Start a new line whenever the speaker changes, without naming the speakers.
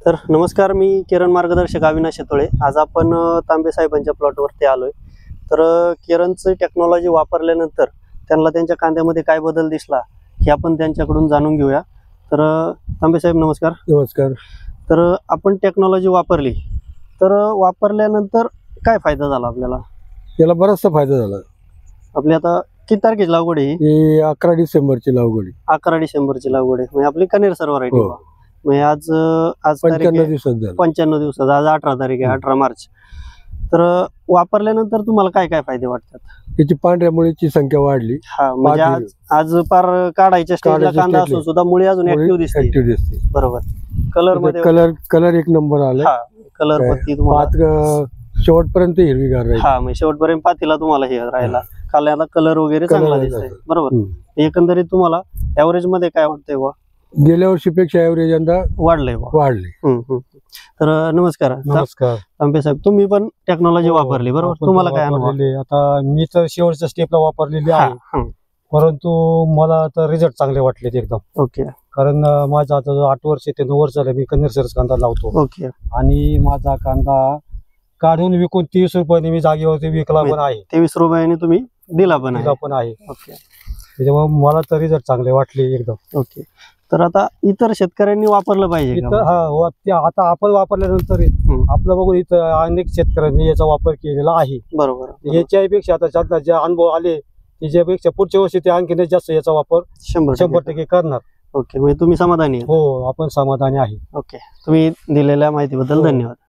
तर नमस्कार, मी किरण मार्गदर्शक अविनाश शेतोळे. आज आपण तांबे साहेबांच्या प्लॉटवरती आलोय. तर किरणचं टेक्नॉलॉजी वापरल्यानंतर त्यांना त्यांच्या कांद्यामध्ये काय बदल दिसला हे आपण त्यांच्याकडून जाणून घेऊया. तर तांबे साहेब नमस्कार.
नमस्कार.
तर आपण टेक्नॉलॉजी वापरली, तर वापरल्यानंतर काय फायदा झाला आपल्याला?
याला बराचसा फायदा झाला.
आपली आता किती तारखेची लागवड आहे?
ही 11 डिसेंबरची लागवड आहे.
11 डिसेंबरची लागवड आहे. म्हणजे आपली कनेर सर व्हरायटी.
हो.
म्हणजे आज
95 दिवसात झालं.
95 दिवसात, आज 18 तारीख आहे, 18 मार्च. तर वापरल्यानंतर तुम्हाला काय काय फायदे वाटतात?
याची पांढऱ्या मुळीची संख्या वाढली.
हा, म्हणजे आज पार काढायच्या स्टेजला कांदा असून सुद्धा मुळी अजून ऍक्टिव्ह दिसते. बरोबर. कलर मध्ये
कलर एक नंबर आला.
कलर पत्ती तुम्हाला
शेवटपर्यंत हिरवीगार राहील.
हा, म्हणजे शेवटपर्यंत पातीला तुम्हाला हे राहिला. काल्याला कलर वगैरे चांगला दिसतोय. बरोबर. एकंदरीत तुम्हाला ऍव्हरेज मध्ये काय वाटतंय बा?
गेल्या वर्षीपेक्षा ऍव्हरेज यंदा
वाढले. तर नमस्कार.
नमस्कार
तांबे साहेब, तुम्ही पण टेक्नॉलॉजी वापरली, बरोबर? तुम्हाला काय अनुभव?
आता मी तर शेवटच्या स्टेपला वापरलेली आहे, परंतु मला तर रिझल्ट चांगले वाटले एकदम.
ओके.
कारण माझा आता 8 वर्ष ते 9 वर्ष झाले मी कन्नर सरस कांदा लावतो.
ओके.
आणि माझा कांदा काढून विकून 30 रुपयाने मी जागेवरती विकला पण आहे.
23 रुपयाने तुम्ही दिला पण
आहे.
ओके.
त्याच्यामुळे मला तर रिझल्ट चांगले वाटले एकदम.
ओके. तर आता इतर शेतकऱ्यांनी वापरलं पाहिजे का?
आता आपण वापरल्यानंतर आपलं बघून इथं अनेक शेतकऱ्यांनी याचा वापर केलेला आहे.
बरोबर.
याच्यापेक्षा आता जे अनुभव आले त्याच्यापेक्षा पुढच्या वर्षी ते आणखी जास्त याचा वापर 100% करणार.
ओके. म्हणजे तुम्ही समाधानी?
हो, आपण समाधानी आहे.
ओके. तुम्ही दिलेल्या माहितीबद्दल धन्यवाद.